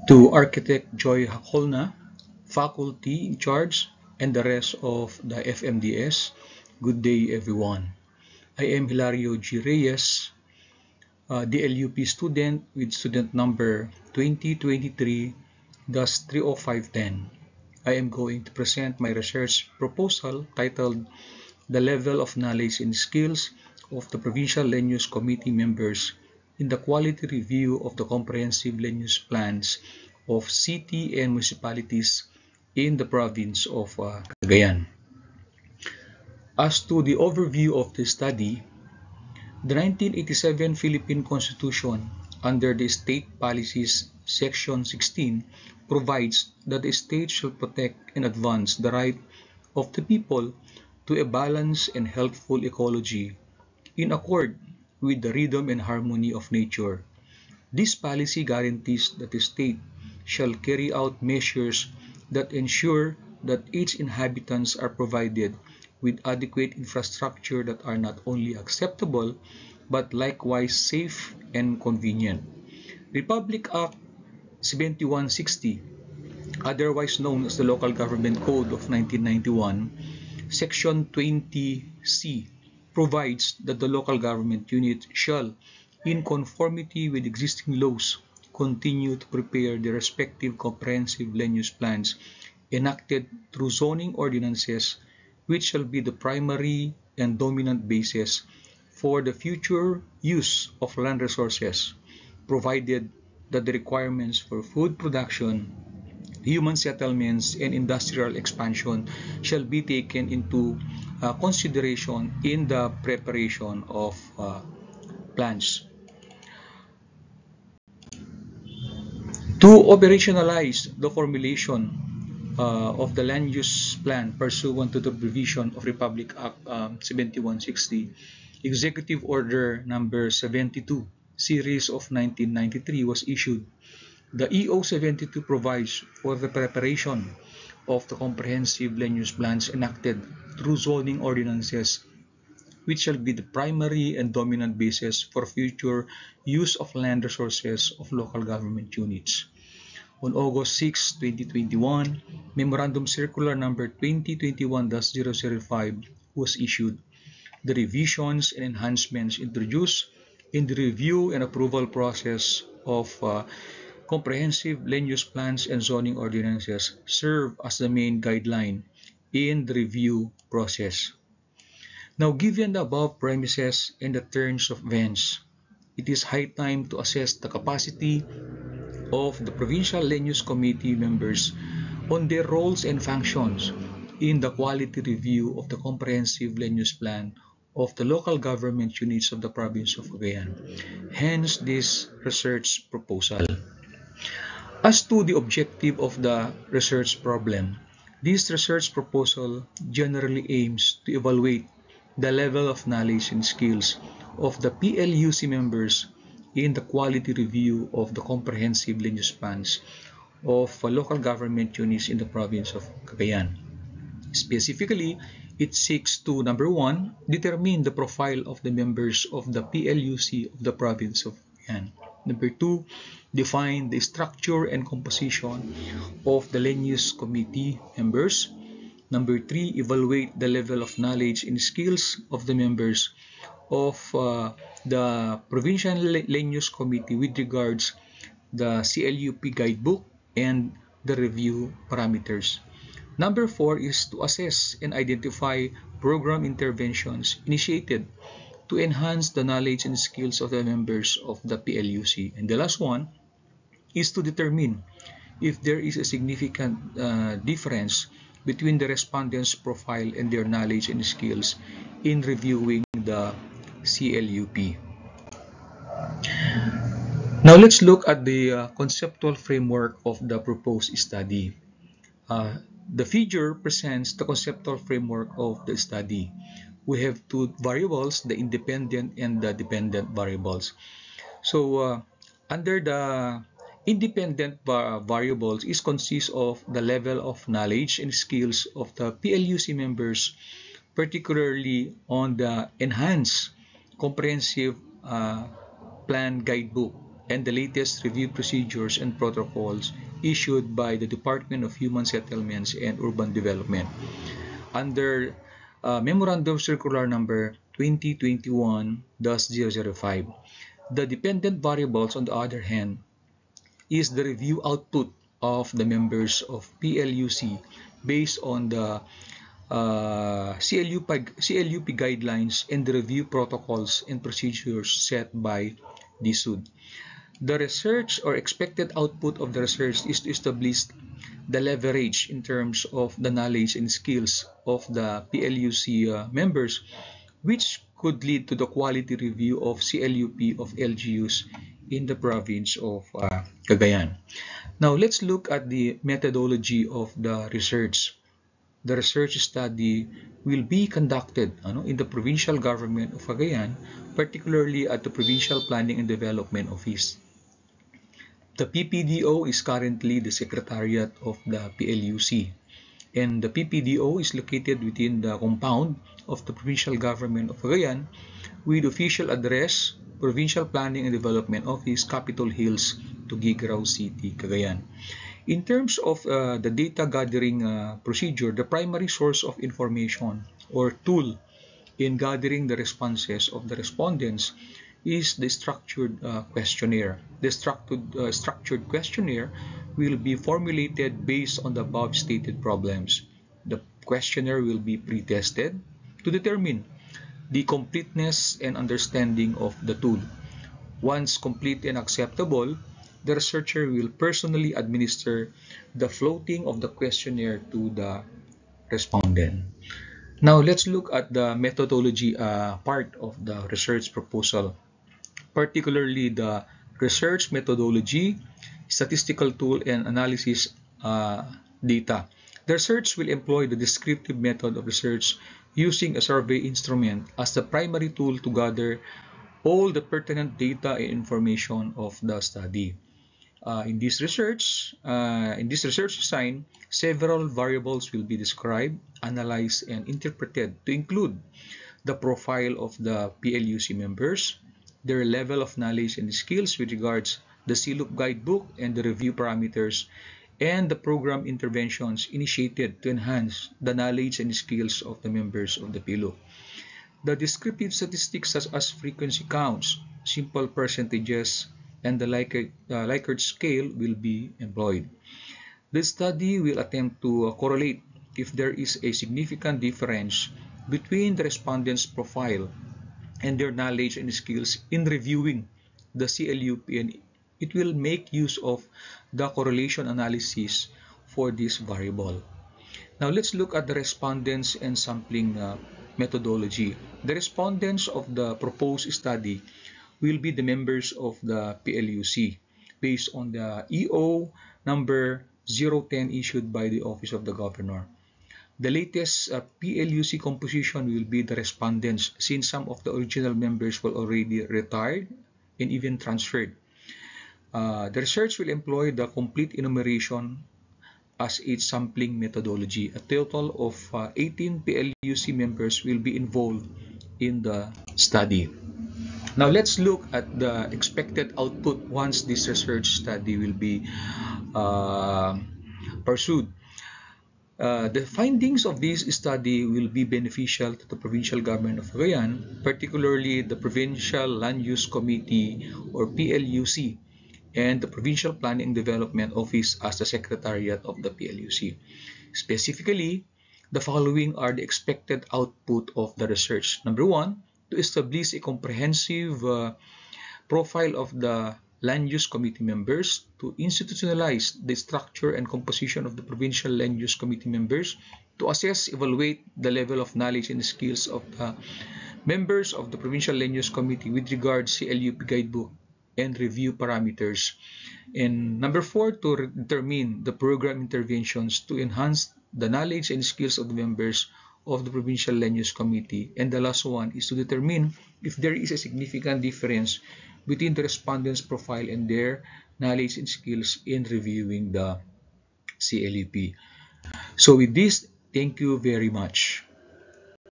To Architect Joy Hakolna, faculty in charge, and the rest of the FMDS, good day everyone. I am Hilario G. Reyes, DLUP student with student number 2023-30510. I am going to present my research proposal titled The Level of Knowledge and Skills of the Provincial Land Use Committee members in the quality review of the comprehensive land use plans of city and municipalities in the province of Cagayan. As to the overview of the study, the 1987 Philippine Constitution, under the State Policies Section 16, provides that the state shall protect and advance the right of the people to a balanced and healthful ecology in accord with the rhythm and harmony of nature. This policy guarantees that the state shall carry out measures that ensure that its inhabitants are provided with adequate infrastructure that are not only acceptable but likewise safe and convenient. Republic Act 7160, otherwise known as the Local Government Code of 1991, Section 20C, provides that the local government unit shall, in conformity with existing laws, continue to prepare the respective comprehensive land use plans enacted through zoning ordinances, which shall be the primary and dominant basis for the future use of land resources, provided that the requirements for food production, human settlements, and industrial expansion shall be taken into consideration in the preparation of plans. To operationalize the formulation of the land use plan pursuant to the provision of Republic Act 7160, Executive Order number 72, series of 1993 was issued. The EO 72 provides for the preparation of the comprehensive land use plans enacted through zoning ordinances, which shall be the primary and dominant basis for future use of land resources of local government units. On August 6, 2021, Memorandum Circular number 2021-005 was issued. The revisions and enhancements introduced in the review and approval process of comprehensive land use plans and zoning ordinances serve as the main guideline in the review process. Now, given the above premises and the turns of events, it is high time to assess the capacity of the Provincial Land Use Committee members on their roles and functions in the quality review of the comprehensive land use plan of the local government units of the province of Cagayan. Hence, this research proposal. As to the objective of the research problem, this research proposal generally aims to evaluate the level of knowledge and skills of the PLUC members in the quality review of the comprehensive land use plans of local government units in the province of Cagayan. Specifically, it seeks to, number one, determine the profile of the members of the PLUC of the province of Cagayan. Number two, define the structure and composition of the land use committee members. Number three, evaluate the level of knowledge and skills of the members of the Provincial Land Use Committee with regards the CLUP guidebook and the review parameters. Number four is to assess and identify program interventions initiated to enhance the knowledge and skills of the members of the PLUC. And the last one is to determine if there is a significant difference between the respondents' profile and their knowledge and skills in reviewing the CLUP. Now let's look at the conceptual framework of the proposed study. The figure presents the conceptual framework of the study. We have two variables, the independent and the dependent variables. So under the independent variables is consists of the level of knowledge and skills of the PLUC members, particularly on the enhanced comprehensive plan guidebook and the latest review procedures and protocols issued by the Department of Human Settlements and Urban Development. Under Memorandum Circular Number 2021-005, the dependent variables, on the other hand, is the review output of the members of PLUC based on the CLUP guidelines and the review protocols and procedures set by DSUD. The research or expected output of the research is to establish the leverage in terms of the knowledge and skills of the PLUC members, which could lead to the quality review of CLUP of LGUs in the province of Cagayan. Now let's look at the methodology of the research. The research study will be conducted in the provincial government of Cagayan, particularly at the Provincial Planning and Development Office. The PPDO is currently the secretariat of the PLUC, and the PPDO is located within the compound of the provincial government of Cagayan with official address, Provincial Planning and Development Office, Capitol Hills, Tuguegarao City, Cagayan. In terms of the data gathering procedure, the primary source of information or tool in gathering the responses of the respondents is the structured questionnaire. The structured questionnaire will be formulated based on the above stated problems. The questionnaire will be pre-tested to determine the completeness and understanding of the tool. Once complete and acceptable, the researcher will personally administer the floating of the questionnaire to the respondent. Now let's look at the methodology part of the research proposal, particularly the research methodology, statistical tool, and analysis data. The research will employ the descriptive method of research using a survey instrument as the primary tool to gather all the pertinent data and information of the study. In this research design, several variables will be described, analyzed, and interpreted to include the profile of the PLUC members, their level of knowledge and skills with regards the CLUP guidebook and the review parameters, and the program interventions initiated to enhance the knowledge and skills of the members of the PLUC. The descriptive statistics such as frequency counts, simple percentages, and the Likert scale will be employed. The study will attempt to correlate if there is a significant difference between the respondents' profile and their knowledge and skills in reviewing the CLUP, and it will make use of the correlation analysis for this variable. Now let's look at the respondents and sampling methodology. The respondents of the proposed study will be the members of the PLUC based on the EO number 010 issued by the Office of the Governor. The latest PLUC composition will be the respondents, since some of the original members were already retired and even transferred. The research will employ the complete enumeration as its sampling methodology. A total of 18 PLUC members will be involved in the study. Now let's look at the expected output once this research study will be pursued. The findings of this study will be beneficial to the provincial government of Cagayan, particularly the Provincial Land Use Committee or PLUC, and the Provincial Planning and Development Office as the secretariat of the PLUC. Specifically, the following are the expected output of the research. Number one, to establish a comprehensive profile of the Land Use Committee members, to institutionalize the structure and composition of the Provincial Land Use Committee members, to assess, evaluate the level of knowledge and skills of the members of the Provincial Land Use Committee with regards to CLUP guidebook and review parameters. And number four, to determine the program interventions to enhance the knowledge and skills of the members of the Provincial Land Use Committee. And the last one is to determine if there is a significant difference between the respondents' profile and their knowledge and skills in reviewing the CLUP. So with this, thank you very much.